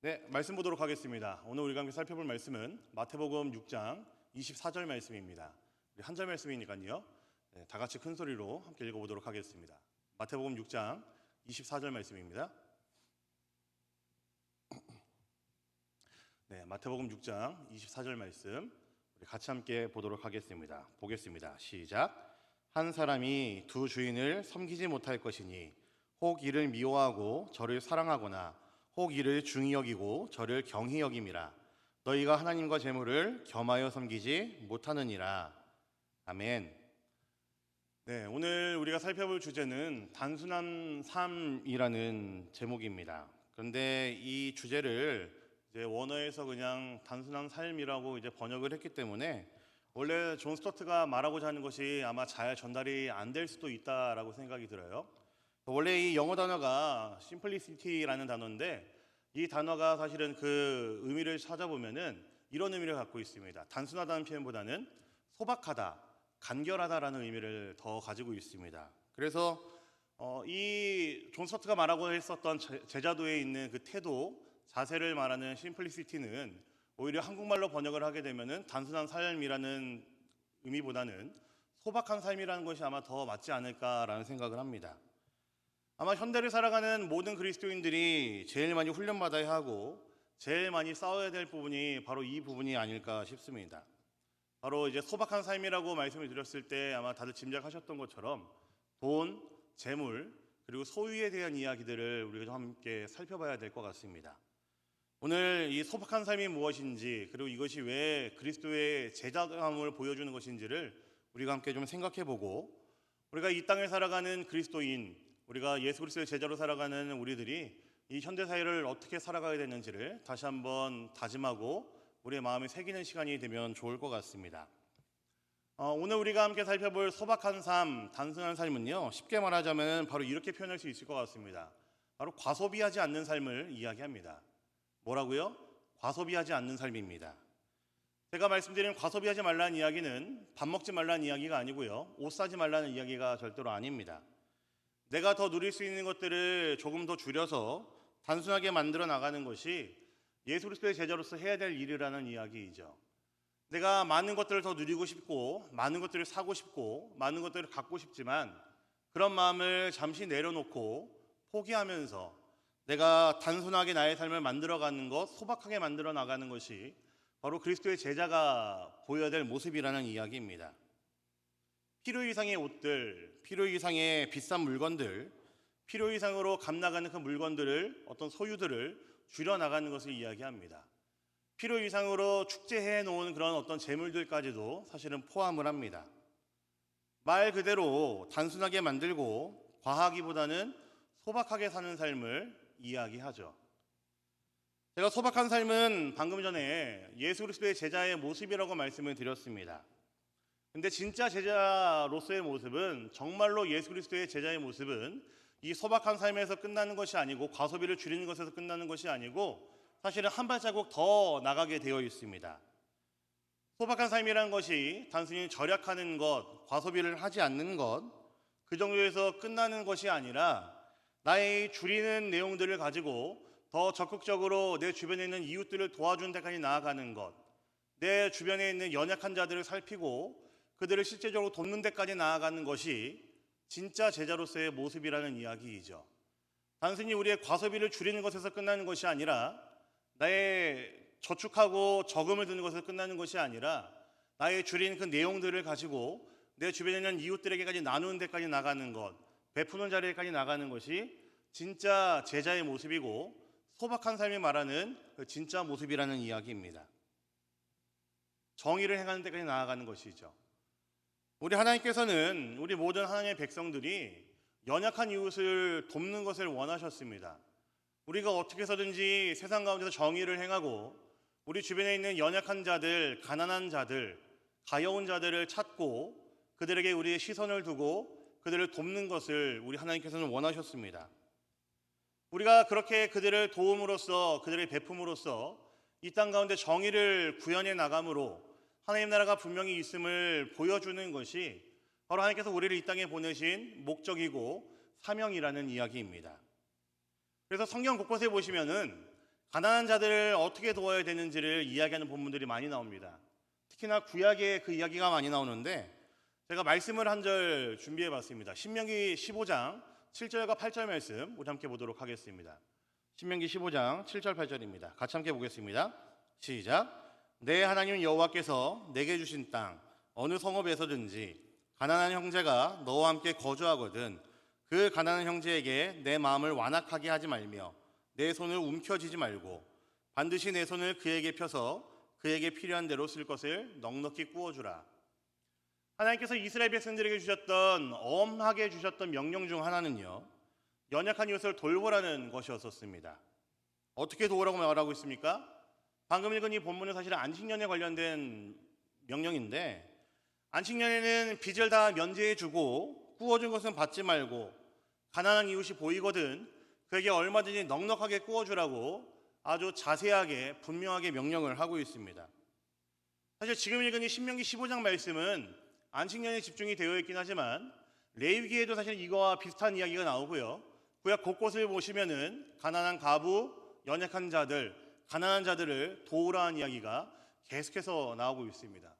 네, 말씀 보도록 하겠습니다. 오늘 우리가 함께 살펴볼 말씀은 마태복음 6장 24절 말씀입니다. 우리 한 절 말씀이니까요. 네, 다 같이 큰 소리로 함께 읽어보도록 하겠습니다. 마태복음 6장 24절 말씀입니다. 네, 마태복음 6장 24절 말씀 우리 같이 함께 보도록 하겠습니다. 보겠습니다. 시작. 한 사람이 두 주인을 섬기지 못할 것이니 혹 이를 미워하고 저를 사랑하거나 혹 이를 중히 여기고 저를 경히 여김이라. 너희가 하나님과 재물을 겸하여 섬기지 못하느니라. 아멘. 네, 오늘 우리가 살펴볼 주제는 단순한 삶이라는 제목입니다. 그런데 이 주제를 이제 원어에서 그냥 단순한 삶이라고 이제 번역을 했기 때문에 원래 존 스토트가 말하고자 하는 것이 아마 잘 전달이 안 될 수도 있다라고 생각이 들어요. 원래 이 영어 단어가 simplicity라는 단어인데 이 단어가 사실은 그 의미를 찾아보면은 이런 의미를 갖고 있습니다. 단순하다는 표현보다는 소박하다, 간결하다라는 의미를 더 가지고 있습니다. 그래서 이 존 스토트가 말하고 했었던 제자도에 있는 그 태도, 자세를 말하는 simplicity는 오히려 한국말로 번역을 하게 되면은 단순한 삶이라는 의미보다는 소박한 삶이라는 것이 아마 더 맞지 않을까라는 생각을 합니다. 아마 현대를 살아가는 모든 그리스도인들이 제일 많이 훈련받아야 하고 제일 많이 싸워야 될 부분이 바로 이 부분이 아닐까 싶습니다. 바로 이제 소박한 삶이라고 말씀을 드렸을 때 아마 다들 짐작하셨던 것처럼 돈, 재물, 그리고 소유에 대한 이야기들을 우리가 좀 함께 살펴봐야 될 것 같습니다. 오늘 이 소박한 삶이 무엇인지, 그리고 이것이 왜 그리스도의 제자감을 보여주는 것인지를 우리가 함께 좀 생각해보고, 우리가 이 땅을 살아가는 그리스도인, 우리가 예수 그리스도의 제자로 살아가는 우리들이 이 현대 사회를 어떻게 살아가야 되는지를 다시 한번 다짐하고 우리의 마음에 새기는 시간이 되면 좋을 것 같습니다. 오늘 우리가 함께 살펴볼 소박한 삶, 단순한 삶은요, 쉽게 말하자면 바로 이렇게 표현할 수 있을 것 같습니다. 바로 과소비하지 않는 삶을 이야기합니다. 뭐라고요? 과소비하지 않는 삶입니다. 제가 말씀드린 과소비하지 말라는 이야기는 밥 먹지 말라는 이야기가 아니고요, 옷 사지 말라는 이야기가 절대로 아닙니다. 내가 더 누릴 수 있는 것들을 조금 더 줄여서 단순하게 만들어 나가는 것이 예수 그리스도의 제자로서 해야 될 일이라는 이야기이죠. 내가 많은 것들을 더 누리고 싶고 많은 것들을 사고 싶고 많은 것들을 갖고 싶지만 그런 마음을 잠시 내려놓고 포기하면서 내가 단순하게 나의 삶을 만들어가는 것, 소박하게 만들어 나가는 것이 바로 그리스도의 제자가 보여야 될 모습이라는 이야기입니다. 필요 이상의 옷들, 필요 이상의 비싼 물건들, 필요 이상으로 값 나가는 그 물건들을, 어떤 소유들을 줄여나가는 것을 이야기합니다. 필요 이상으로 축제해 놓은 그런 어떤 재물들까지도 사실은 포함을 합니다. 말 그대로 단순하게 만들고 과하기보다는 소박하게 사는 삶을 이야기하죠. 제가 소박한 삶은 방금 전에 예수 그리스도의 제자의 모습이라고 말씀을 드렸습니다. 근데 진짜 제자로서의 모습은, 정말로 예수 그리스도의 제자의 모습은 이 소박한 삶에서 끝나는 것이 아니고 과소비를 줄이는 것에서 끝나는 것이 아니고 사실은 한 발자국 더 나가게 되어 있습니다. 소박한 삶이라는 것이 단순히 절약하는 것, 과소비를 하지 않는 것, 그 정도에서 끝나는 것이 아니라 나의 줄이는 내용들을 가지고 더 적극적으로 내 주변에 있는 이웃들을 도와주는 데까지 나아가는 것, 내 주변에 있는 연약한 자들을 살피고 그들을 실제적으로 돕는 데까지 나아가는 것이 진짜 제자로서의 모습이라는 이야기이죠. 단순히 우리의 과소비를 줄이는 것에서 끝나는 것이 아니라, 나의 저축하고 저금을 드는 것에서 끝나는 것이 아니라, 나의 줄인 그 내용들을 가지고 내 주변에 있는 이웃들에게까지 나누는 데까지 나가는 것, 베푸는 자리에까지 나가는 것이 진짜 제자의 모습이고 소박한 삶이 말하는 그 진짜 모습이라는 이야기입니다. 정의를 행하는 데까지 나아가는 것이죠. 우리 하나님께서는 우리 모든 하나님의 백성들이 연약한 이웃을 돕는 것을 원하셨습니다. 우리가 어떻게 해서든지 세상 가운데서 정의를 행하고 우리 주변에 있는 연약한 자들, 가난한 자들, 가여운 자들을 찾고 그들에게 우리의 시선을 두고 그들을 돕는 것을 우리 하나님께서는 원하셨습니다. 우리가 그렇게 그들을 도움으로써, 그들의 베품으로써 이 땅 가운데 정의를 구현해 나감으로 하나님 나라가 분명히 있음을 보여주는 것이 바로 하나님께서 우리를 이 땅에 보내신 목적이고 사명이라는 이야기입니다. 그래서 성경 곳곳에 보시면은 가난한 자들을 어떻게 도와야 되는지를 이야기하는 본문들이 많이 나옵니다. 특히나 구약에 그 이야기가 많이 나오는데 제가 말씀을 한 절 준비해 봤습니다. 신명기 15장 7절과 8절 말씀 우리 함께 보도록 하겠습니다. 신명기 15장 7절 8절입니다. 같이 함께 보겠습니다. 시작. 내 하나님 여호와께서 내게 주신 땅 어느 성읍에서든지 가난한 형제가 너와 함께 거주하거든 그 가난한 형제에게 내 마음을 완악하게 하지 말며 내 손을 움켜쥐지 말고 반드시 내 손을 그에게 펴서 그에게 필요한 대로 쓸 것을 넉넉히 구워주라. 하나님께서 이스라엘 백성들에게 주셨던 엄하게 주셨던 명령 중 하나는요, 연약한 이웃을 돌보라는 것이었었습니다. 어떻게 도우라고 말하고 있습니까? 방금 읽은 이 본문은 사실 안식년에 관련된 명령인데, 안식년에는 빚을 다 면제해주고 구워준 것은 받지 말고 가난한 이웃이 보이거든 그에게 얼마든지 넉넉하게 구워주라고 아주 자세하게 분명하게 명령을 하고 있습니다. 사실 지금 읽은 이 신명기 15장 말씀은 안식년에 집중이 되어 있긴 하지만 레위기에도 사실 이거와 비슷한 이야기가 나오고요. 구약 곳곳을 보시면은 가난한 과부, 연약한 자들, 가난한 자들을 도우라는 이야기가 계속해서 나오고 있습니다.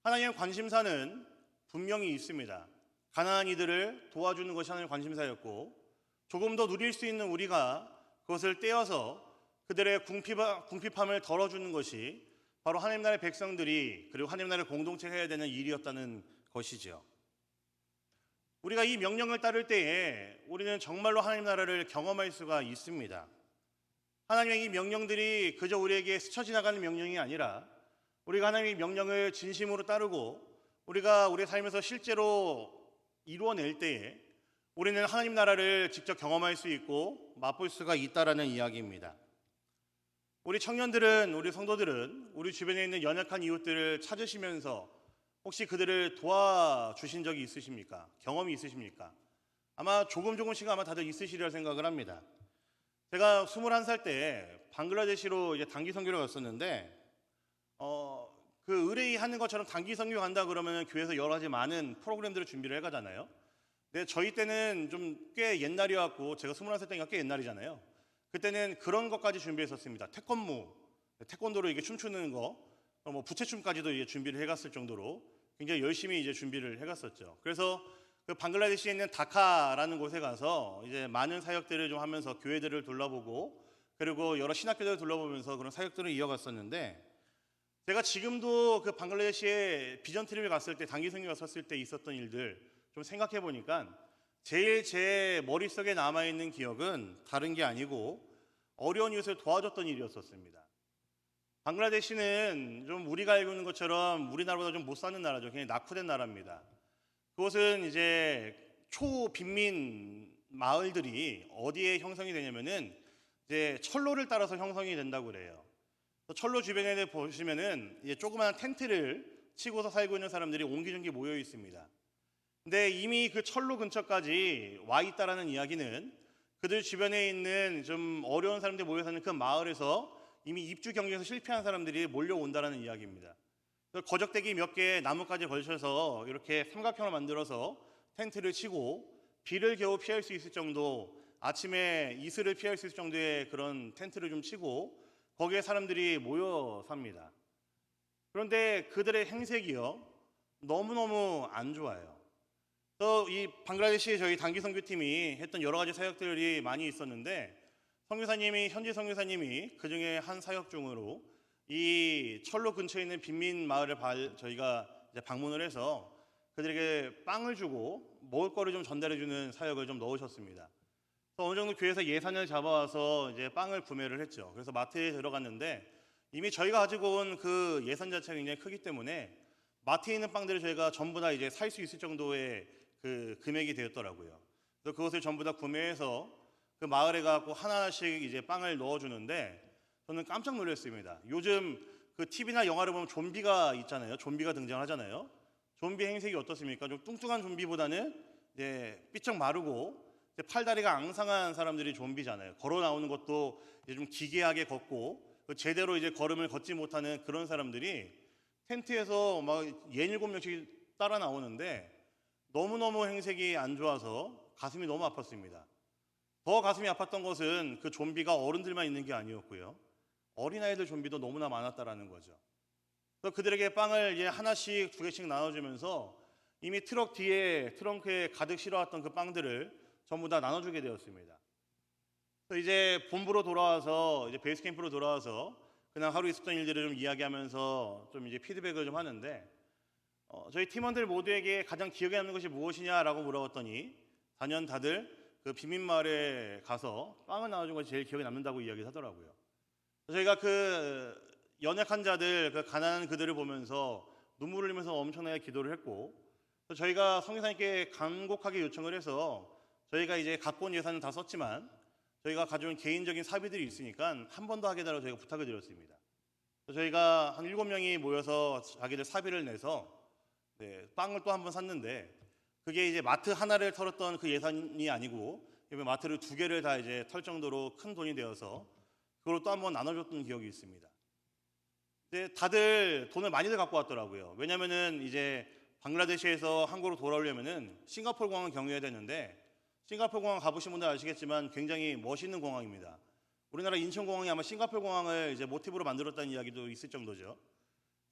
하나님의 관심사는 분명히 있습니다. 가난한 이들을 도와주는 것이 하나님의 관심사였고 조금 더 누릴 수 있는 우리가 그것을 떼어서 그들의 궁핍함을 덜어주는 것이 바로 하나님 나라의 백성들이 그리고 하나님 나라의 공동체가 해야 되는 일이었다는 것이지요. 우리가 이 명령을 따를 때에 우리는 정말로 하나님 나라를 경험할 수가 있습니다. 하나님의 이 명령들이 그저 우리에게 스쳐 지나가는 명령이 아니라 우리가 하나님의 명령을 진심으로 따르고 우리가 우리의 삶에서 실제로 이루어낼 때에 우리는 하나님 나라를 직접 경험할 수 있고 맛볼 수가 있다라는 이야기입니다. 우리 청년들은, 우리 성도들은 우리 주변에 있는 연약한 이웃들을 찾으시면서 혹시 그들을 도와주신 적이 있으십니까? 경험이 있으십니까? 아마 조금씩 아마 다들 있으시리라 생각을 합니다. 제가 21살 때 방글라데시로 이제 단기 선교를 갔었는데 그 의뢰하는 것처럼 단기 선교 간다 그러면 교회에서 여러 가지 많은 프로그램들을 준비를 해가잖아요. 근데 저희 때는 좀 꽤 옛날이었고 제가 21살 때니까 꽤 옛날이잖아요. 그때는 그런 것까지 준비했었습니다. 태권도로 이게 춤추는 거, 뭐 부채춤까지도 이제 준비를 해갔을 정도로 굉장히 열심히 이제 준비를 해갔었죠. 그래서 그 방글라데시에 있는 다카라는 곳에 가서 이제 많은 사역들을 좀 하면서 교회들을 둘러보고 그리고 여러 신학교들을 둘러보면서 그런 사역들을 이어갔었는데 제가 지금도 그 방글라데시에 비전 트립을 갔을 때 단기 선교 갔었을 때 있었던 일들 좀 생각해 보니까 제일 제 머릿속에 남아있는 기억은 다른 게 아니고 어려운 이웃을 도와줬던 일이었었습니다. 방글라데시는 좀 우리가 알고 있는 것처럼 우리나라보다 좀 못 사는 나라죠. 굉장히 낙후된 나라입니다. 그것은 이제 초빈민 마을들이 어디에 형성이 되냐면은 이제 철로를 따라서 형성이 된다고 그래요. 철로 주변에 보시면은 이제 조그마한 텐트를 치고서 살고 있는 사람들이 옹기종기 모여 있습니다. 근데 이미 그 철로 근처까지 와 있다라는 이야기는 그들 주변에 있는 좀 어려운 사람들이 모여 사는 그 마을에서 이미 입주 경쟁에서 실패한 사람들이 몰려온다라는 이야기입니다. 거적대기 몇 개 나무까지 걸쳐서 이렇게 삼각형을 만들어서 텐트를 치고 비를 겨우 피할 수 있을 정도, 아침에 이슬을 피할 수 있을 정도의 그런 텐트를 좀 치고 거기에 사람들이 모여 삽니다. 그런데 그들의 행색이요 너무너무 안 좋아요. 또 이 방글라데시에 저희 단기 선교팀이 했던 여러 가지 사역들이 많이 있었는데 현지 선교사님이 그 중에 한 사역 중으로 이 철로 근처에 있는 빈민 마을을 저희가 이제 방문을 해서 그들에게 빵을 주고 먹을 거를 좀 전달해주는 사역을 좀 넣으셨습니다. 그래서 어느 정도 교회에서 예산을 잡아와서 이제 빵을 구매를 했죠. 그래서 마트에 들어갔는데 이미 저희가 가지고 온 그 예산 자체가 굉장히 크기 때문에 마트에 있는 빵들을 저희가 전부 다 이제 살 수 있을 정도의 그 금액이 되었더라고요. 그래서 그것을 전부 다 구매해서 그 마을에 가고 하나씩 이제 빵을 넣어주는데 저는 깜짝 놀랐습니다. 요즘 그 TV나 영화를 보면 좀비가 있잖아요. 좀비가 등장하잖아요. 좀비 행색이 어떻습니까? 좀 뚱뚱한 좀비보다는 이제 삐쩍 마르고 이제 팔다리가 앙상한 사람들이 좀비잖아요. 걸어 나오는 것도 이제 좀 기괴하게 걷고 제대로 이제 걸음을 걷지 못하는 그런 사람들이 텐트에서 막 67명씩 따라 나오는데 너무너무 행색이 안 좋아서 가슴이 너무 아팠습니다. 더 가슴이 아팠던 것은 그 좀비가 어른들만 있는 게 아니었고요. 어린아이들 좀비도 너무나 많았다라는 거죠. 그래서 그들에게 빵을 이제 하나씩 두 개씩 나눠주면서 이미 트럭 뒤에 트렁크에 가득 실어왔던 그 빵들을 전부 다 나눠주게 되었습니다. 그래서 이제 본부로 돌아와서 이제 베이스 캠프로 돌아와서 그냥 하루 있었던 일들을 좀 이야기하면서 좀 이제 피드백을 좀 하는데 저희 팀원들 모두에게 가장 기억에 남는 것이 무엇이냐라고 물어봤더니 단연 다들 그 비민마을에 가서 빵을 나눠준 것이 제일 기억에 남는다고 이야기를 하더라고요. 저희가 그 연약한 자들, 그 가난한 그들을 보면서 눈물을 흘리면서 엄청나게 기도를 했고, 저희가 성교사님께 간곡하게 요청을 해서 저희가 이제 갖고 온 예산은 다 썼지만 저희가 가져온 개인적인 사비들이 있으니까 한 번 더 하게 달라고 저희가 부탁을 드렸습니다. 저희가 한 7명이 모여서 자기들 사비를 내서 빵을 또 한 번 샀는데, 그게 이제 마트 하나를 털었던 그 예산이 아니고 마트를 2개를 다 이제 털 정도로 큰 돈이 되어서 그걸 또 한 번 나눠줬던 기억이 있습니다. 근데 다들 돈을 많이들 갖고 왔더라고요. 왜냐면은 이제 방글라데시에서 한국으로 돌아오려면은 싱가포르 공항을 경유해야 되는데, 싱가포르 공항 가보신 분들 아시겠지만 굉장히 멋있는 공항입니다. 우리나라 인천공항이 아마 싱가포르 공항을 이제 모티브로 만들었다는 이야기도 있을 정도죠.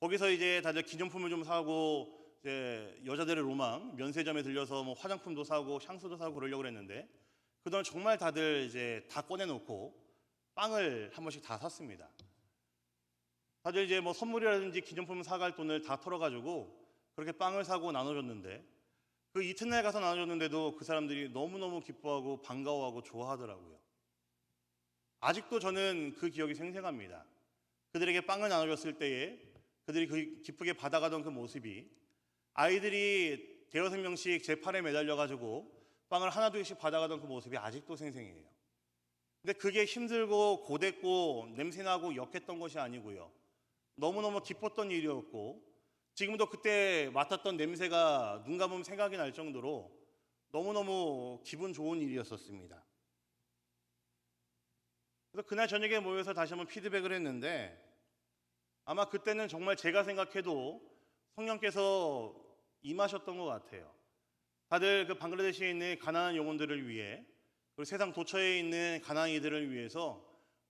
거기서 이제 다들 기념품을 좀 사고, 이제 여자들의 로망, 면세점에 들려서 뭐 화장품도 사고 향수도 사고 그러려고 했는데, 그동안 정말 다들 이제 다 꺼내놓고 빵을 한 번씩 다 샀습니다. 다들 이제 뭐 선물이라든지 기념품 사갈 돈을 다 털어가지고 그렇게 빵을 사고 나눠줬는데, 그 이튿날 가서 나눠줬는데도 그 사람들이 너무너무 기뻐하고 반가워하고 좋아하더라고요. 아직도 저는 그 기억이 생생합니다. 그들에게 빵을 나눠줬을 때에 그들이 그 기쁘게 받아가던 그 모습이, 아이들이 대여섯 명씩 제 팔에 매달려가지고 빵을 하나 둘씩 받아가던 그 모습이 아직도 생생해요. 근데 그게 힘들고 고됐고 냄새나고 역했던 것이 아니고요, 너무너무 기뻤던 일이었고, 지금도 그때 맡았던 냄새가 눈 감으면 생각이 날 정도로 너무너무 기분 좋은 일이었었습니다. 그래서 그날 저녁에 모여서 다시 한번 피드백을 했는데, 아마 그때는 정말 제가 생각해도 성령께서 임하셨던 것 같아요. 다들 그 방글라데시에 있는 가난한 영혼들을 위해, 그리고 세상 도처에 있는 가난한 이들을 위해서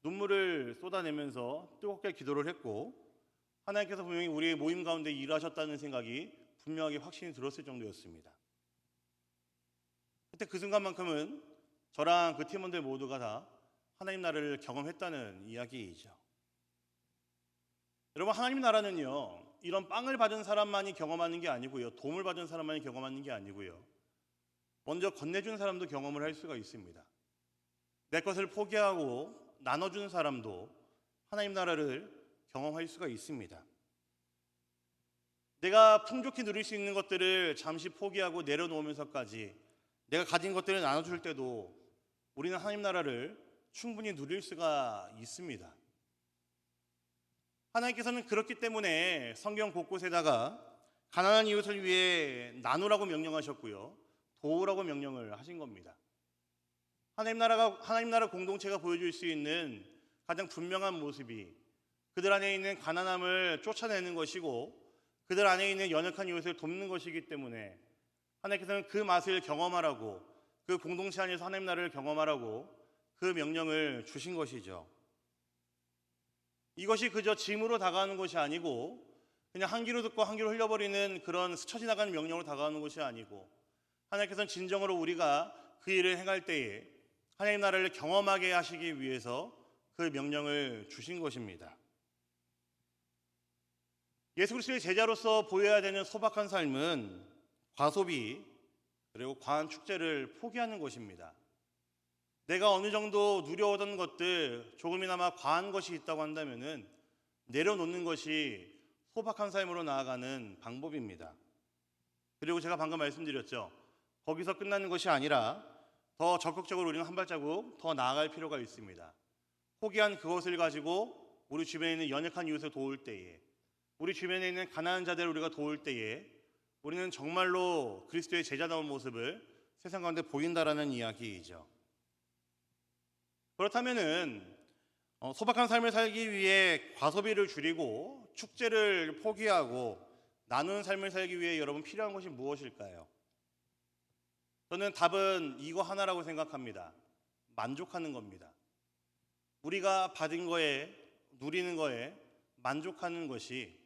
눈물을 쏟아내면서 뜨겁게 기도를 했고, 하나님께서 분명히 우리의 모임 가운데 일하셨다는 생각이 분명하게 확신이 들었을 정도였습니다. 그때 그 순간만큼은 저랑 그 팀원들 모두가 다 하나님 나라를 경험했다는 이야기이죠. 여러분, 하나님 나라는요, 이런 빵을 받은 사람만이 경험하는 게 아니고요, 도움을 받은 사람만이 경험하는 게 아니고요, 먼저 건네준 사람도 경험을 할 수가 있습니다. 내 것을 포기하고 나눠준 사람도 하나님 나라를 경험할 수가 있습니다. 내가 풍족히 누릴 수 있는 것들을 잠시 포기하고 내려놓으면서까지 내가 가진 것들을 나눠줄 때도 우리는 하나님 나라를 충분히 누릴 수가 있습니다. 하나님께서는 그렇기 때문에 성경 곳곳에다가 가난한 이웃을 위해 나누라고 명령하셨고요, 도우라고 명령을 하신 겁니다. 하나님 나라 공동체가 보여줄 수 있는 가장 분명한 모습이 그들 안에 있는 가난함을 쫓아내는 것이고, 그들 안에 있는 연약한 이웃을 돕는 것이기 때문에 하나님께서는 그 맛을 경험하라고, 그 공동체 안에서 하나님 나라를 경험하라고 그 명령을 주신 것이죠. 이것이 그저 짐으로 다가가는 것이 아니고, 그냥 한 귀로 듣고 한 귀로 흘려버리는 그런 스쳐 지나가는 명령으로 다가가는 것이 아니고, 하나님께서는 진정으로 우리가 그 일을 행할 때에 하나님 나라를 경험하게 하시기 위해서 그 명령을 주신 것입니다. 예수 그리스도의 제자로서 보여야 되는 소박한 삶은 과소비 그리고 과한 축제를 포기하는 것입니다. 내가 어느 정도 누려오던 것들 조금이나마 과한 것이 있다고 한다면은 내려놓는 것이 소박한 삶으로 나아가는 방법입니다. 그리고 제가 방금 말씀드렸죠, 거기서 끝나는 것이 아니라 더 적극적으로 우리는 한 발자국 더 나아갈 필요가 있습니다. 포기한 그것을 가지고 우리 주변에 있는 연약한 이웃을 도울 때에, 우리 주변에 있는 가난한 자들을 우리가 도울 때에 우리는 정말로 그리스도의 제자다운 모습을 세상 가운데 보인다라는 이야기이죠. 그렇다면은 소박한 삶을 살기 위해 과소비를 줄이고 축제를 포기하고 나누는 삶을 살기 위해 여러분 필요한 것이 무엇일까요? 저는 답은 이거 하나라고 생각합니다. 만족하는 겁니다. 우리가 받은 거에, 누리는 거에 만족하는 것이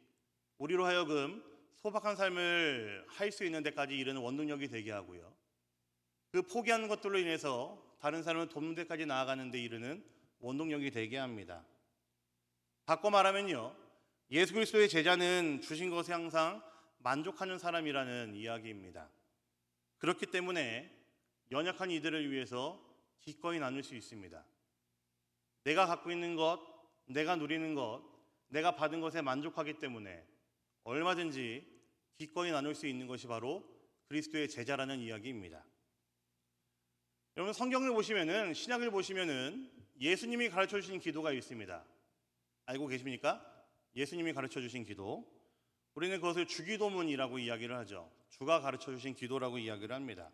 우리로 하여금 소박한 삶을 할 수 있는 데까지 이르는 원동력이 되게 하고요. 그 포기하는 것들로 인해서 다른 사람을 돕는 데까지 나아가는 데 이르는 원동력이 되게 합니다. 바꿔 말하면요, 예수 그리스도의 제자는 주신 것에 항상 만족하는 사람이라는 이야기입니다. 그렇기 때문에 연약한 이들을 위해서 기꺼이 나눌 수 있습니다. 내가 갖고 있는 것, 내가 누리는 것, 내가 받은 것에 만족하기 때문에 얼마든지 기꺼이 나눌 수 있는 것이 바로 그리스도의 제자라는 이야기입니다. 여러분, 성경을 보시면은, 신약을 보시면은 예수님이 가르쳐 주신 기도가 있습니다. 알고 계십니까? 예수님이 가르쳐 주신 기도. 우리는 그것을 주기도문이라고 이야기를 하죠. 주가 가르쳐 주신 기도라고 이야기를 합니다.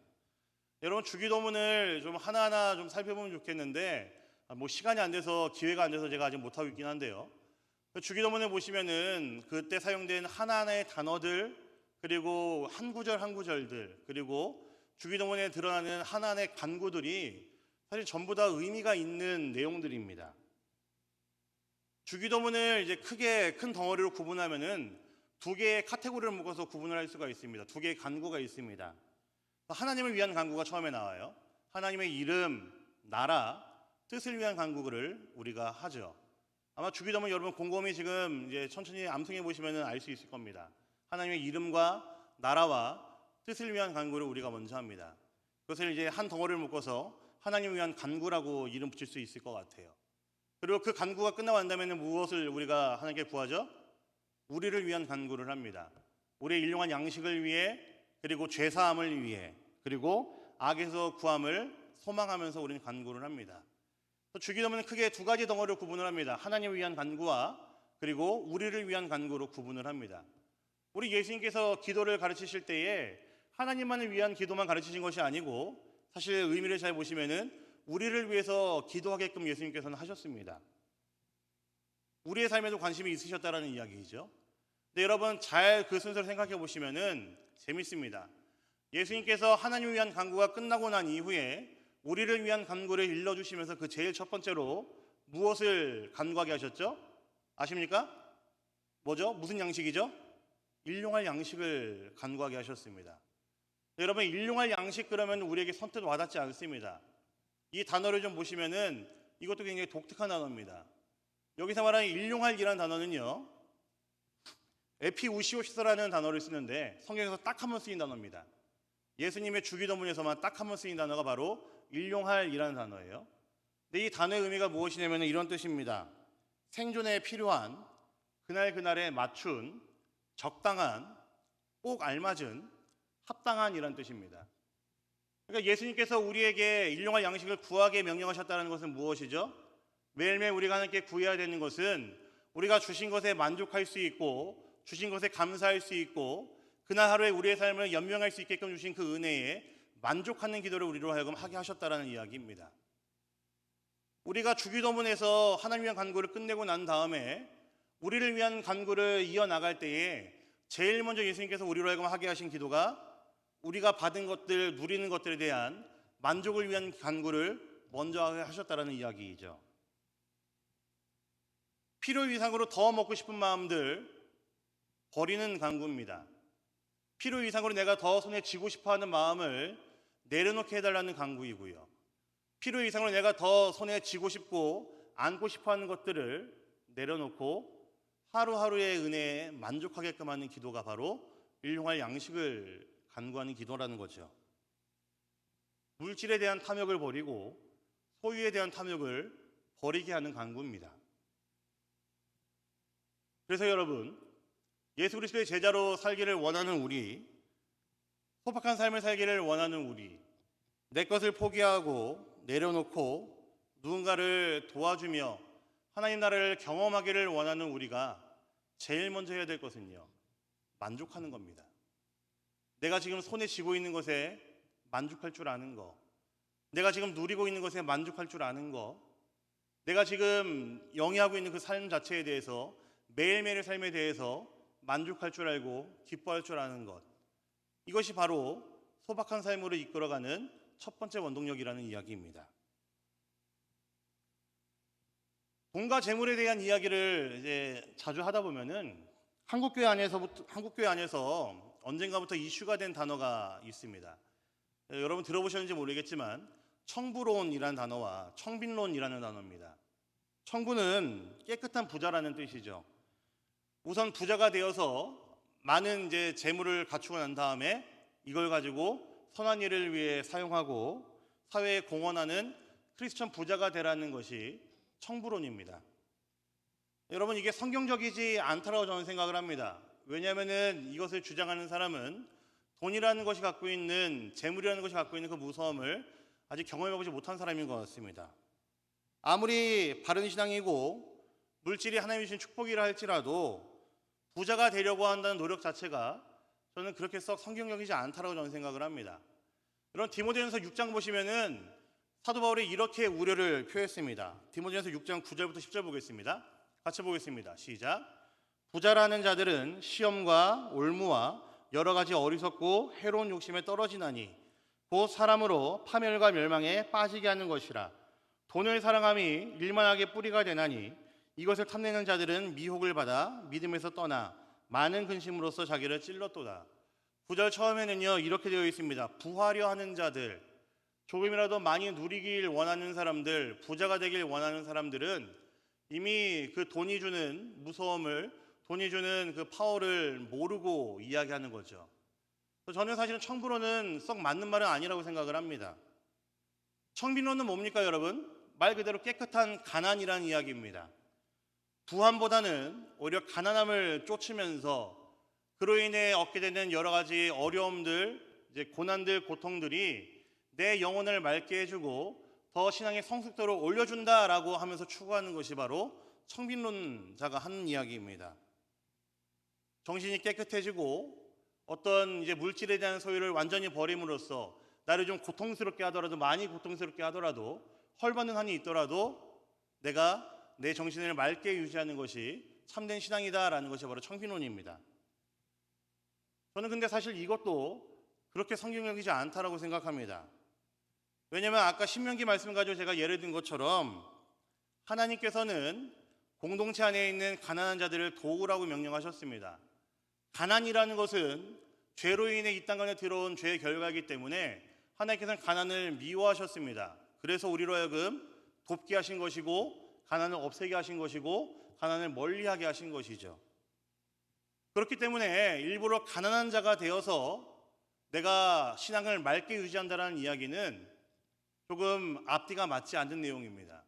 여러분, 주기도문을 좀 하나하나 좀 살펴보면 좋겠는데, 시간이 안 돼서, 기회가 안 돼서 제가 아직 못하고 있긴 한데요. 주기도문을 보시면은 그때 사용된 하나하나의 단어들, 그리고 한 구절 한 구절들, 그리고 주기도문에 드러나는 하나하나의 간구들이 사실 전부 다 의미가 있는 내용들입니다. 주기도문을 이제 크게 큰 덩어리로 구분하면은 두 개의 카테고리를 묶어서 구분을 할 수가 있습니다. 두 개의 간구가 있습니다. 하나님을 위한 간구가 처음에 나와요. 하나님의 이름, 나라, 뜻을 위한 간구를 우리가 하죠. 아마 주기도문 여러분 곰곰이 지금 이제 천천히 암송해 보시면 알 수 있을 겁니다. 하나님의 이름과 나라와 뜻을 위한 간구를 우리가 먼저 합니다. 그것을 이제 한 덩어리를 묶어서 하나님을 위한 간구라고 이름 붙일 수 있을 것 같아요. 그리고 그 간구가 끝나고 난 다음에는 무엇을 우리가 하나님께 구하죠? 우리를 위한 간구를 합니다. 우리의 일용할 양식을 위해, 그리고 죄사함을 위해, 그리고 악에서 구함을 소망하면서 우리는 간구를 합니다. 주기도문은 크게 두 가지 덩어리로 구분을 합니다. 하나님을 위한 간구와 그리고 우리를 위한 간구로 구분을 합니다. 우리 예수님께서 기도를 가르치실 때에 하나님만을 위한 기도만 가르치신 것이 아니고 사실 의미를 잘 보시면은 우리를 위해서 기도하게끔 예수님께서는 하셨습니다. 우리의 삶에도 관심이 있으셨다라는 이야기이죠. 근데 여러분 잘 그 순서를 생각해 보시면은 재밌습니다. 예수님께서 하나님을 위한 간구가 끝나고 난 이후에 우리를 위한 간구를 일러주시면서 그 제일 첫 번째로 무엇을 간구하게 하셨죠? 아십니까? 뭐죠? 무슨 양식이죠? 일용할 양식을 간구하게 하셨습니다. 여러분 일용할 양식 그러면 우리에게 선뜻 와닿지 않습니다. 이 단어를 좀 보시면은 이것도 굉장히 독특한 단어입니다. 여기서 말하는 일용할이라는 단어는요, 에피우시오시스라는 단어를 쓰는데 성경에서 딱 한 번 쓰인 단어입니다. 예수님의 주기도문에서만 딱 한 번 쓰인 단어가 바로 일용할이라는 단어예요. 근데 이 단어의 의미가 무엇이냐면 이런 뜻입니다. 생존에 필요한, 그날그날에 맞춘, 적당한, 꼭 알맞은, 합당한 이란 뜻입니다. 그러니까 예수님께서 우리에게 일용할 양식을 구하게 명령하셨다는 것은 무엇이죠? 매일매일 우리가 하나님께 구해야 되는 것은 우리가 주신 것에 만족할 수 있고 주신 것에 감사할 수 있고 그날 하루에 우리의 삶을 연명할 수 있게끔 주신 그 은혜에 만족하는 기도를 우리로 하여금 하게 하셨다는 이야기입니다. 우리가 주기도문에서 하나님 위한 간구를 끝내고 난 다음에 우리를 위한 간구를 이어나갈 때에 제일 먼저 예수님께서 우리로 하여금 하게 하신 기도가 우리가 받은 것들, 누리는 것들에 대한 만족을 위한 간구를 먼저 하셨다는 이야기이죠. 필요 이상으로 더 먹고 싶은 마음들 버리는 간구입니다. 필요 이상으로 내가 더 손에 쥐고 싶어하는 마음을 내려놓게 해달라는 간구이고요. 필요 이상으로 내가 더 손에 쥐고 싶고 안고 싶어하는 것들을 내려놓고 하루하루의 은혜에 만족하게끔 하는 기도가 바로 일용할 양식을 간구하는 기도라는 거죠. 물질에 대한 탐욕을 버리고 소유에 대한 탐욕을 버리게 하는 간구입니다. 그래서 여러분, 예수 그리스도의 제자로 살기를 원하는 우리, 소박한 삶을 살기를 원하는 우리, 내 것을 포기하고 내려놓고 누군가를 도와주며 하나님 나라를 경험하기를 원하는 우리가 제일 먼저 해야 될 것은요, 만족하는 겁니다. 내가 지금 손에 쥐고 있는 것에 만족할 줄 아는 거, 내가 지금 누리고 있는 것에 만족할 줄 아는 거, 내가 지금 영위하고 있는 그 삶 자체에 대해서 매일매일의 삶에 대해서 만족할 줄 알고 기뻐할 줄 아는 것, 이것이 바로 소박한 삶으로 이끌어가는 첫 번째 원동력이라는 이야기입니다. 돈과 재물에 대한 이야기를 이제 자주 하다 보면은 한국교회 안에서 언젠가부터 이슈가 된 단어가 있습니다. 여러분 들어보셨는지 모르겠지만 청부론이라는 단어와 청빈론이라는 단어입니다. 청부는 깨끗한 부자라는 뜻이죠. 우선 부자가 되어서 많은 이제 재물을 갖추고 난 다음에 이걸 가지고 선한 일을 위해 사용하고 사회에 공헌하는 크리스천 부자가 되라는 것이 청부론입니다. 여러분 이게 성경적이지 않다라고 저는 생각을 합니다. 왜냐하면은 이것을 주장하는 사람은 돈이라는 것이 갖고 있는, 재물이라는 것이 갖고 있는 그 무서움을 아직 경험해보지 못한 사람인 것 같습니다. 아무리 바른 신앙이고 물질이 하나님이 주신 축복이라 할지라도 부자가 되려고 한다는 노력 자체가 저는 그렇게 썩 성경적이지 않다라고 저는 생각을 합니다. 그럼 디모데전서 6장 보시면은 사도 바울이 이렇게 우려를 표했습니다. 디모데전서 6장 9절부터 10절 보겠습니다. 같이 보겠습니다. 시작. 부자라는 자들은 시험과 올무와 여러 가지 어리석고 해로운 욕심에 떨어지나니 곧 사람으로 파멸과 멸망에 빠지게 하는 것이라. 돈을 사랑함이 일만하게 뿌리가 되나니 이것을 탐내는 자들은 미혹을 받아 믿음에서 떠나 많은 근심으로써 자기를 찔렀도다. 9절 처음에는요 이렇게 되어 있습니다. 부하려 하는 자들, 조금이라도 많이 누리길 원하는 사람들, 부자가 되길 원하는 사람들은 이미 그 돈이 주는 무서움을, 돈이 주는 그 파워를 모르고 이야기하는 거죠. 저는 사실은 청부론은 썩 맞는 말은 아니라고 생각을 합니다. 청빈론은 뭡니까 여러분? 말 그대로 깨끗한 가난이라는 이야기입니다. 부함보다는 오히려 가난함을 쫓으면서 그로 인해 얻게 되는 여러 가지 어려움들, 이제 고난들, 고통들이 내 영혼을 맑게 해주고 더 신앙의 성숙도를 올려준다라고 하면서 추구하는 것이 바로 청빈론자가 하는 이야기입니다. 정신이 깨끗해지고 어떤 이제 물질에 대한 소유를 완전히 버림으로써 나를 좀 고통스럽게 하더라도, 많이 고통스럽게 하더라도, 헐받는 한이 있더라도 내가 내 정신을 맑게 유지하는 것이 참된 신앙이다라는 것이 바로 청빈론입니다. 저는 근데 사실 이것도 그렇게 성경적이지 않다라고 생각합니다. 왜냐하면 아까 신명기 말씀 가지고 제가 예를 든 것처럼 하나님께서는 공동체 안에 있는 가난한 자들을 도우라고 명령하셨습니다. 가난이라는 것은 죄로 인해 이 땅 안에 들어온 죄의 결과이기 때문에 하나님께서는 가난을 미워하셨습니다. 그래서 우리로 하여금 돕게 하신 것이고 가난을 없애게 하신 것이고 가난을 멀리하게 하신 것이죠. 그렇기 때문에 일부러 가난한 자가 되어서 내가 신앙을 맑게 유지한다는 이야기는 조금 앞뒤가 맞지 않는 내용입니다.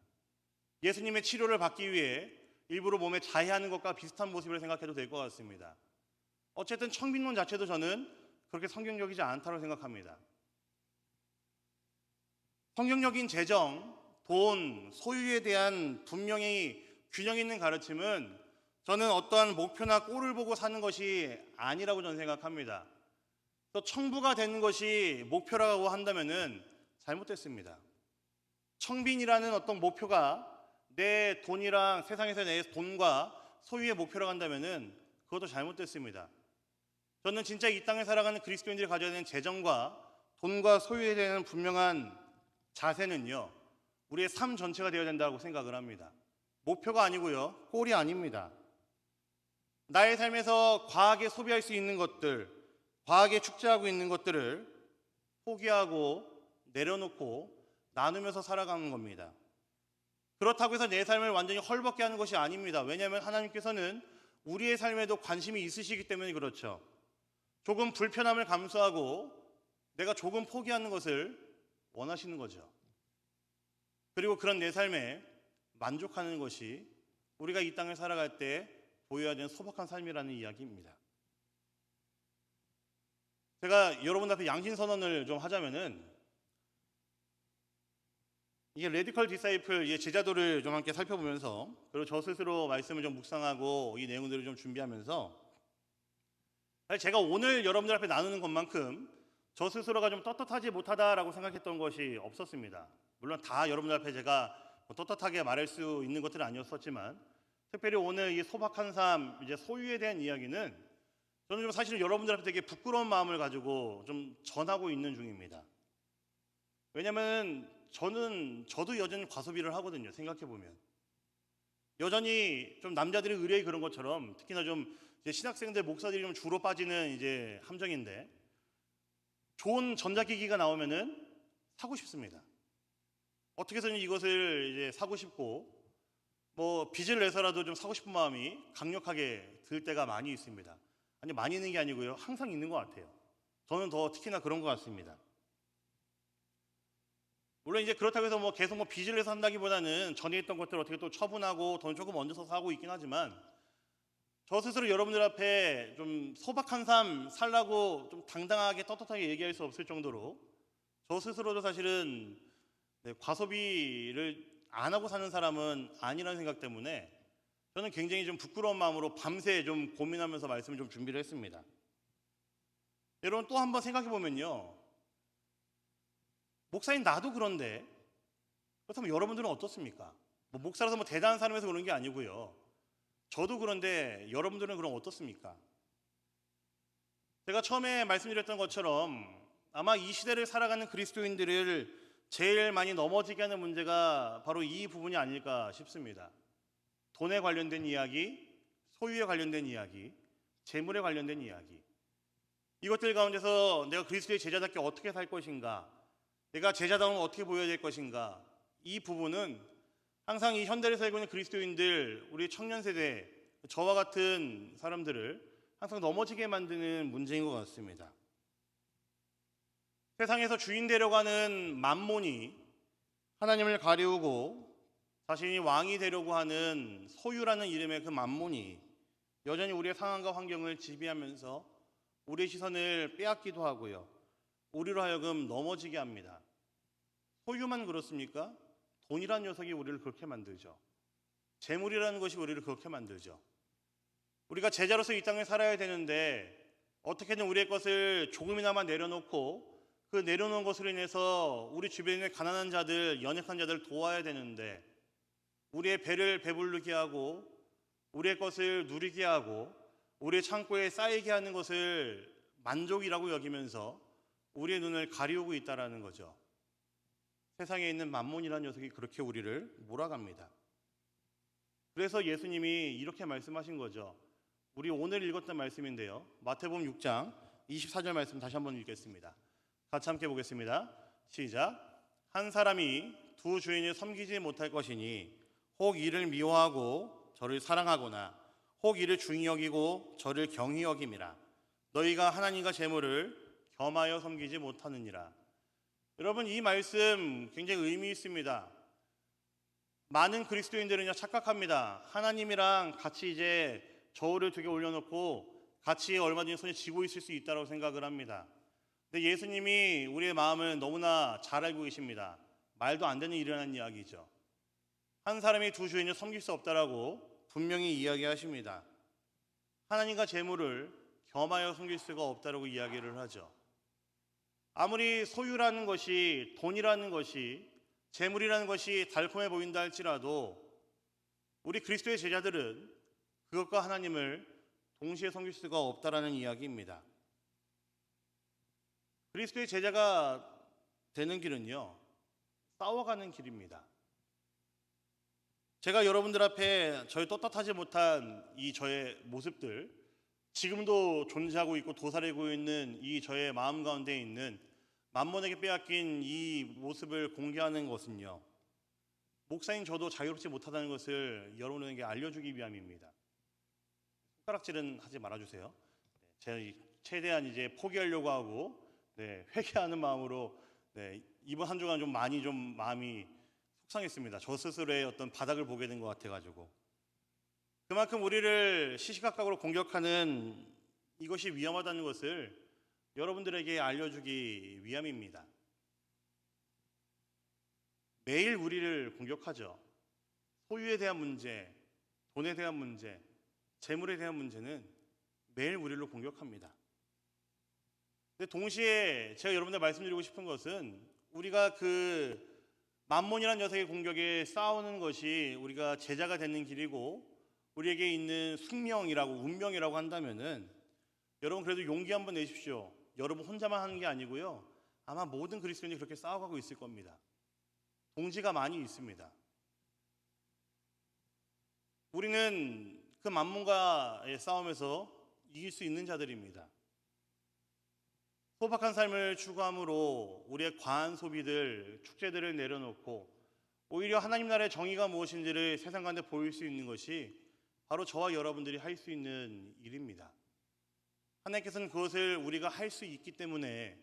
예수님의 치료를 받기 위해 일부러 몸에 자해하는 것과 비슷한 모습을 생각해도 될 것 같습니다. 어쨌든 청빈론 자체도 저는 그렇게 성경적이지 않다고 생각합니다. 성경적인 재정, 돈, 소유에 대한 분명히 균형 있는 가르침은 저는 어떠한 목표나 꼴을 보고 사는 것이 아니라고 저는 생각합니다. 또 청부가 되는 것이 목표라고 한다면은 잘못됐습니다. 청빈이라는 어떤 목표가 내 돈이랑 세상에서 내 돈과 소유의 목표라고 한다면은 그것도 잘못됐습니다. 저는 진짜 이 땅을 살아가는 그리스도인들이 가져야 되는 재정과 돈과 소유에 대한 분명한 자세는요, 우리의 삶 전체가 되어야 된다고 생각을 합니다. 목표가 아니고요, 꼴이 아닙니다. 나의 삶에서 과하게 소비할 수 있는 것들, 과하게 축제하고 있는 것들을 포기하고 내려놓고 나누면서 살아가는 겁니다. 그렇다고 해서 내 삶을 완전히 헐벗게 하는 것이 아닙니다. 왜냐하면 하나님께서는 우리의 삶에도 관심이 있으시기 때문에 그렇죠. 조금 불편함을 감수하고 내가 조금 포기하는 것을 원하시는 거죠. 그리고 그런 내 삶에 만족하는 것이 우리가 이 땅을 살아갈 때 보여야 되는 소박한 삶이라는 이야기입니다. 제가 여러분 앞에 양심선언을 좀 하자면은, 이게 레디컬 디사이플 제자도를 좀 함께 살펴보면서, 그리고 저 스스로 말씀을 좀 묵상하고 이 내용들을 좀 준비하면서, 사실 제가 오늘 여러분들 앞에 나누는 것만큼 저 스스로가 좀 떳떳하지 못하다라고 생각했던 것이 없었습니다. 물론 다 여러분들 앞에 제가 떳떳하게 말할 수 있는 것들은 아니었었지만, 특별히 오늘 이 소박한 삶, 이제 소유에 대한 이야기는 저는 좀 사실 여러분들 앞에 되게 부끄러운 마음을 가지고 좀 전하고 있는 중입니다. 왜냐하면 저도 여전히 과소비를 하거든요. 생각해 보면 여전히 좀 남자들이 의뢰에 그런 것처럼 특히나 좀 이제 신학생들 목사들이 좀 주로 빠지는 이제 함정인데 좋은 전자기기가 나오면은 사고 싶습니다. 어떻게 해서든 이것을 이제 사고 싶고 뭐 빚을 내서라도 좀 사고 싶은 마음이 강력하게 들 때가 많이 있습니다. 아니 많이 있는 게 아니고요. 항상 있는 것 같아요. 저는 더 특히나 그런 것 같습니다. 물론 이제 그렇다고 해서 뭐 계속 뭐 빚을 내서 한다기보다는 전에 있던 것들을 어떻게 또 처분하고 돈 조금 얹어서 사고 있긴 하지만 저 스스로 여러분들 앞에 좀 소박한 삶 살라고 좀 당당하게 떳떳하게 얘기할 수 없을 정도로 저 스스로도 사실은 과소비를 안 하고 사는 사람은 아니라는 생각 때문에 저는 굉장히 좀 부끄러운 마음으로 밤새 좀 고민하면서 말씀을 좀 준비를 했습니다. 여러분 또 한번 생각해 보면요. 목사인 나도 그런데 그렇다면 여러분들은 어떻습니까? 뭐 목사라서 뭐 대단한 사람에서 그런 게 아니고요. 저도 그런데 여러분들은 그럼 어떻습니까? 제가 처음에 말씀드렸던 것처럼 아마 이 시대를 살아가는 그리스도인들을 제일 많이 넘어지게 하는 문제가 바로 이 부분이 아닐까 싶습니다. 돈에 관련된 이야기, 소유에 관련된 이야기, 재물에 관련된 이야기. 이것들 가운데서 내가 그리스도의 제자답게 어떻게 살 것인가, 내가 제자다움을 어떻게 보여야 될 것인가, 이 부분은 항상 이 현대를 살고 있는 그리스도인들, 우리 청년 세대, 저와 같은 사람들을 항상 넘어지게 만드는 문제인 것 같습니다. 세상에서 주인 되려가는 만몬이 하나님을 가리우고 자신이 왕이 되려고 하는 소유라는 이름의 그 만몬이 여전히 우리의 상황과 환경을 지배하면서 우리의 시선을 빼앗기도 하고요. 우리로 하여금 넘어지게 합니다. 소유만 그렇습니까? 돈이라는 녀석이 우리를 그렇게 만들죠. 재물이라는 것이 우리를 그렇게 만들죠. 우리가 제자로서 이 땅을 살아야 되는데 어떻게든 우리의 것을 조금이나마 내려놓고 그 내려놓은 것으로 인해서 우리 주변에 있는 가난한 자들, 연약한 자들을 도와야 되는데 우리의 배를 배부르게 하고 우리의 것을 누리게 하고 우리의 창고에 쌓이게 하는 것을 만족이라고 여기면서 우리의 눈을 가리우고 있다는 거죠. 세상에 있는 만몬이라는 녀석이 그렇게 우리를 몰아갑니다. 그래서 예수님이 이렇게 말씀하신 거죠. 우리 오늘 읽었던 말씀인데요. 마태복음 6장 24절 말씀 다시 한번 읽겠습니다. 같이 함께 보겠습니다. 시작. 한 사람이 두 주인을 섬기지 못할 것이니 혹 이를 미워하고 저를 사랑하거나 혹 이를 중히 여기고 저를 경히 여김이라. 너희가 하나님과 재물을 겸하여 섬기지 못하느니라. 여러분 이 말씀 굉장히 의미 있습니다. 많은 그리스도인들은요 착각합니다. 하나님이랑 같이 이제 저울을 두 개 올려놓고 같이 얼마든지 손에 쥐고 있을 수 있다고 생각을 합니다. 근데 예수님이 우리의 마음을 너무나 잘 알고 계십니다. 말도 안 되는 일이라는 이야기죠. 한 사람이 두 주인을 섬길 수 없다라고 분명히 이야기하십니다. 하나님과 재물을 겸하여 섬길 수가 없다라고 이야기를 하죠. 아무리 소유라는 것이, 돈이라는 것이, 재물이라는 것이 달콤해 보인다 할지라도 우리 그리스도의 제자들은 그것과 하나님을 동시에 섬길 수가 없다라는 이야기입니다. 그리스도의 제자가 되는 길은요, 싸워가는 길입니다. 제가 여러분들 앞에 저의 떳떳하지 못한 이 저의 모습들, 지금도 존재하고 있고 도사리고 있는 이 저의 마음 가운데 있는 만몬에게 빼앗긴 이 모습을 공개하는 것은요, 목사인 저도 자유롭지 못하다는 것을 여러분에게 알려주기 위함입니다. 손가락질은 하지 말아주세요. 제가 최대한 이제 포기하려고 하고 회개하는 마음으로 이번 한 주간 좀 많이 좀 마음이 속상했습니다. 저 스스로의 어떤 바닥을 보게 된 것 같아가지고 그만큼 우리를 시시각각으로 공격하는 이것이 위험하다는 것을 여러분들에게 알려주기 위함입니다. 매일 우리를 공격하죠. 소유에 대한 문제, 돈에 대한 문제, 재물에 대한 문제는 매일 우리를 공격합니다. 근데 동시에 제가 여러분들 말씀드리고 싶은 것은 우리가 그 만몬이라는 녀석의 공격에 싸우는 것이 우리가 제자가 되는 길이고 우리에게 있는 숙명이라고 운명이라고 한다면은 여러분 그래도 용기 한번 내십시오. 여러분 혼자만 하는 게 아니고요. 아마 모든 그리스도인이 그렇게 싸워가고 있을 겁니다. 동지가 많이 있습니다. 우리는 그 만문과의 싸움에서 이길 수 있는 자들입니다. 소박한 삶을 추구함으로 우리의 과한 소비들, 축제들을 내려놓고 오히려 하나님 나라의 정의가 무엇인지를 세상 가운데 보일 수 있는 것이 바로 저와 여러분들이 할 수 있는 일입니다. 하나님께서는 그것을 우리가 할 수 있기 때문에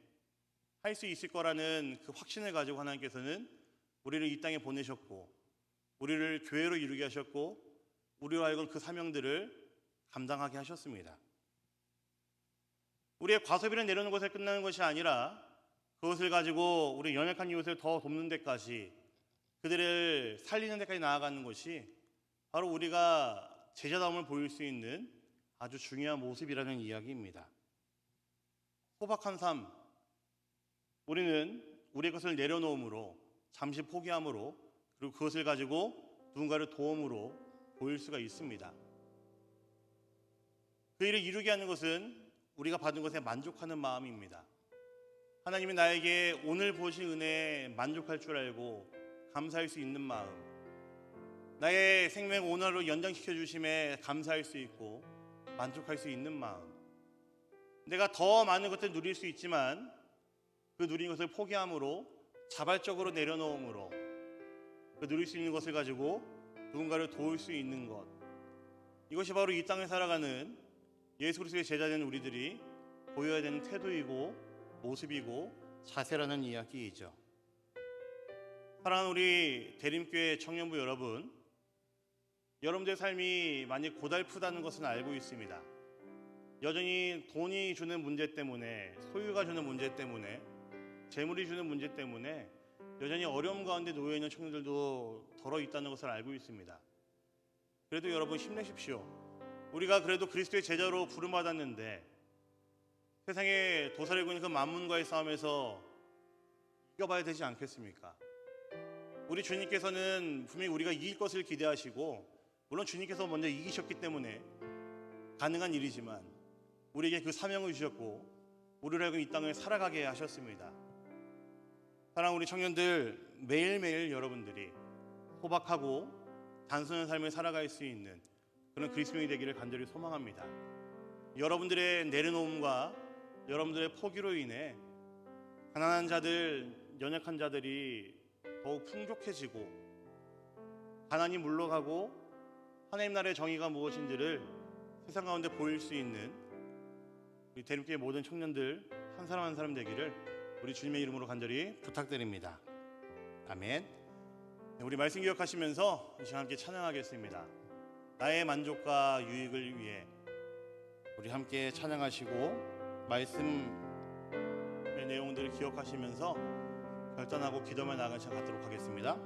할 수 있을 거라는 그 확신을 가지고 하나님께서는 우리를 이 땅에 보내셨고 우리를 교회로 이루게 하셨고 우리로 하여금 그 사명들을 감당하게 하셨습니다. 우리의 과소비를 내려놓는 것에 끝나는 것이 아니라 그것을 가지고 우리 연약한 이웃을 더 돕는 데까지 그들을 살리는 데까지 나아가는 것이 바로 우리가 제자다움을 보일 수 있는 아주 중요한 모습이라는 이야기입니다. 소박한 삶, 우리는 우리의 것을 내려놓음으로 잠시 포기함으로 그리고 그것을 가지고 누군가를 도움으로 보일 수가 있습니다. 그 일을 이루게 하는 것은 우리가 받은 것에 만족하는 마음입니다. 하나님이 나에게 오늘 보신 은혜에 만족할 줄 알고 감사할 수 있는 마음, 나의 생명 오늘로 연장시켜 주심에 감사할 수 있고 만족할 수 있는 마음, 내가 더 많은 것들을 누릴 수 있지만 그 누린 것을 포기함으로 자발적으로 내려놓음으로 그 누릴 수 있는 것을 가지고 누군가를 도울 수 있는 것, 이것이 바로 이 땅을 살아가는 예수 그리스도의 제자된 우리들이 보여야 되는 태도이고 모습이고 자세라는 이야기이죠. 사랑하는 우리 대림교회 청년부 여러분, 여러분들의 삶이 많이 고달프다는 것은 알고 있습니다. 여전히 돈이 주는 문제 때문에, 소유가 주는 문제 때문에, 재물이 주는 문제 때문에 여전히 어려움 가운데 놓여있는 청년들도 덜어 있다는 것을 알고 있습니다. 그래도 여러분 힘내십시오. 우리가 그래도 그리스도의 제자로 부름받았는데 세상에 도사리고 있는 그 만문과의 싸움에서 이겨봐야 되지 않겠습니까? 우리 주님께서는 분명히 우리가 이길 것을 기대하시고, 물론 주님께서 먼저 이기셨기 때문에 가능한 일이지만 우리에게 그 사명을 주셨고 우리를 하여금 이 땅을 살아가게 하셨습니다. 사랑하는 우리 청년들, 매일매일 여러분들이 소박하고 단순한 삶을 살아갈 수 있는 그런 그리스도인이 되기를 간절히 소망합니다. 여러분들의 내려놓음과 여러분들의 포기로 인해 가난한 자들, 연약한 자들이 더욱 풍족해지고 가난이 물러가고 하나님 나라의 정의가 무엇인지를 세상 가운데 보일 수 있는 우리 대림교회 모든 청년들 한 사람 한 사람 되기를 우리 주님의 이름으로 간절히 부탁드립니다. 아멘. 우리 말씀 기억하시면서 이 시간 함께 찬양하겠습니다. 나의 만족과 유익을 위해 우리 함께 찬양하시고 말씀의 내용들을 기억하시면서 결단하고 기도만 나아가는 시간 갖도록 하겠습니다.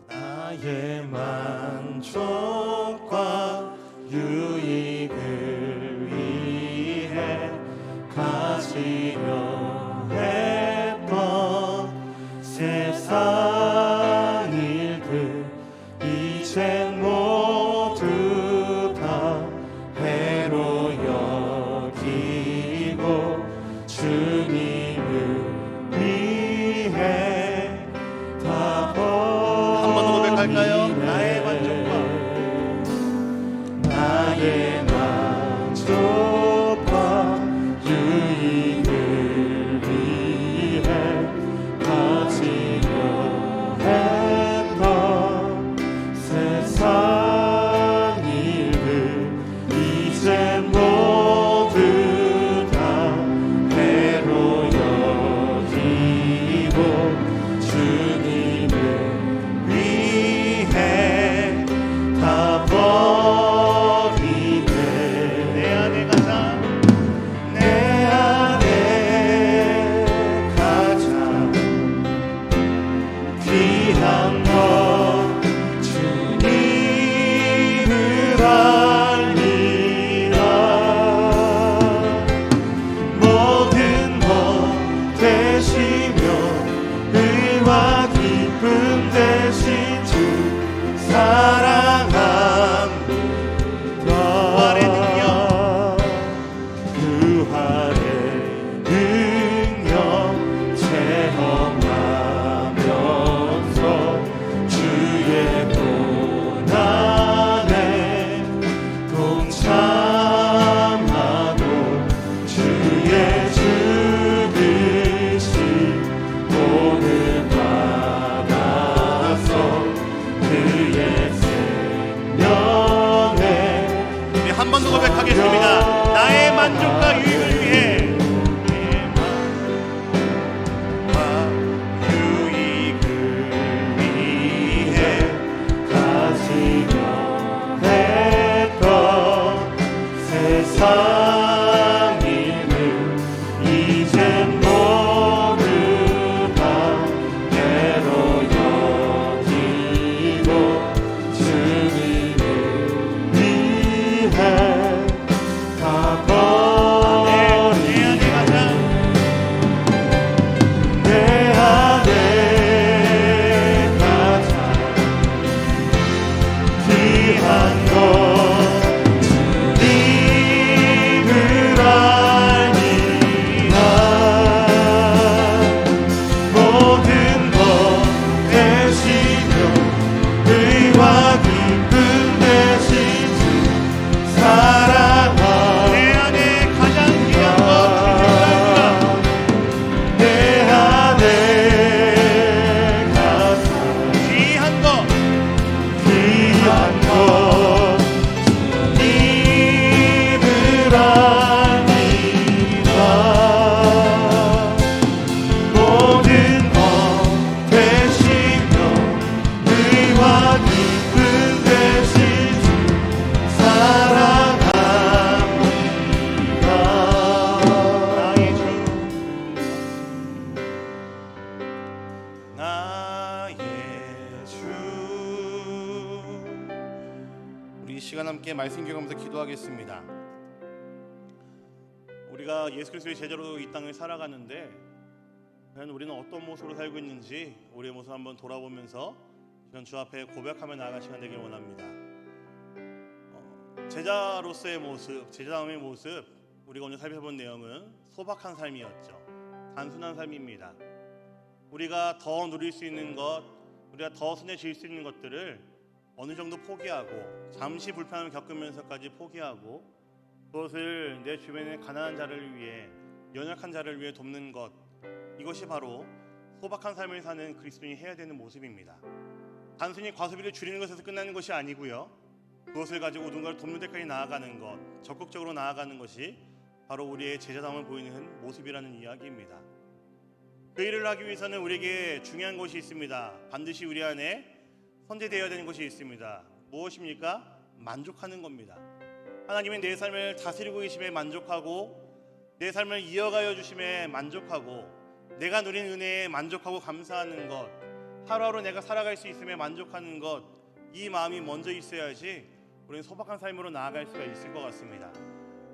나의 만족과 유익을 위해 가지려 했던 세상 일들 이젠 모두 다 해로 여기고 주님을 위해 다 한 번 더 고백할까요? 나의 만족과 유익을 번 더 고백하겠습니다. 나의 만족과 유익을 위해 시간 함께 말씀 교육하면서 기도하겠습니다. 우리가 예수 그리스도의 제자로 이 땅을 살아가는데 과연 우리는 어떤 모습으로 살고 있는지 우리의 모습 한번 돌아보면서 이런 주 앞에 고백하며 나아갈 시간 되길 원합니다. 제자로서의 모습, 제자다움의 모습, 우리가 오늘 살펴본 내용은 소박한 삶이었죠. 단순한 삶입니다. 우리가 더 누릴 수 있는 것, 우리가 더 손에 쥘 수 있는 것들을 어느 정도 포기하고 잠시 불편함을 겪으면서까지 포기하고 그것을 내 주변의 가난한 자를 위해, 연약한 자를 위해 돕는 것, 이것이 바로 소박한 삶을 사는 그리스도인이 해야 되는 모습입니다. 단순히 과소비를 줄이는 것에서 끝나는 것이 아니고요, 그것을 가지고 누군가를 돕는 데까지 나아가는 것, 적극적으로 나아가는 것이 바로 우리의 제자다움을 보이는 모습이라는 이야기입니다. 그 일을 하기 위해서는 우리에게 중요한 것이 있습니다. 반드시 우리 안에 선제되어야 되는 것이 있습니다. 무엇입니까? 만족하는 겁니다. 하나님은 내 삶을 다스리고 계심에 만족하고, 내 삶을 이어가여 주심에 만족하고, 내가 누린 은혜에 만족하고 감사하는 것, 하루하루 내가 살아갈 수 있음에 만족하는 것, 이 마음이 먼저 있어야지 우리는 소박한 삶으로 나아갈 수가 있을 것 같습니다.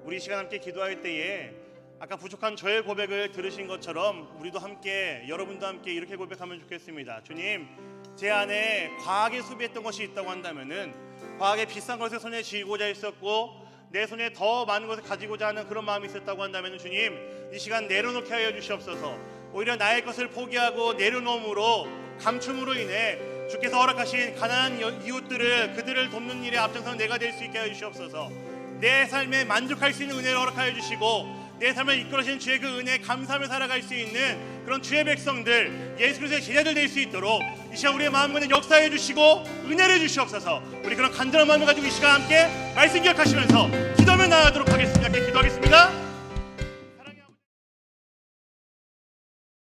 우리 시간 함께 기도할 때에 아까 부족한 저의 고백을 들으신 것처럼 우리도 함께, 여러분도 함께 이렇게 고백하면 좋겠습니다. 주님, 제 안에 과하게 소비했던 것이 있다고 한다면은, 과하게 비싼 것을 손에 쥐고자 했었고 내 손에 더 많은 것을 가지고자 하는 그런 마음이 있었다고 한다면 주님, 이 시간 내려놓게 하여 주시옵소서. 오히려 나의 것을 포기하고 내려놓음으로, 감춤으로 인해 주께서 허락하신 가난한 이웃들을, 그들을 돕는 일에 앞장서는 내가 될 수 있게 하여 주시옵소서. 내 삶에 만족할 수 있는 은혜를 허락하여 주시고 내 삶을 이끌어주신 주의 그 은혜에 감사하며 살아갈 수 있는 그런 주의 백성들, 예수 그리스도의 제자들 될 수 있도록 이 시간 우리의 마음 가운데 역사해 주시고 은혜를 주시옵소서. 우리 그런 간절한 마음을 가지고 이 시간 함께 말씀 기억하시면서 기도하며 나아가도록 하겠습니다.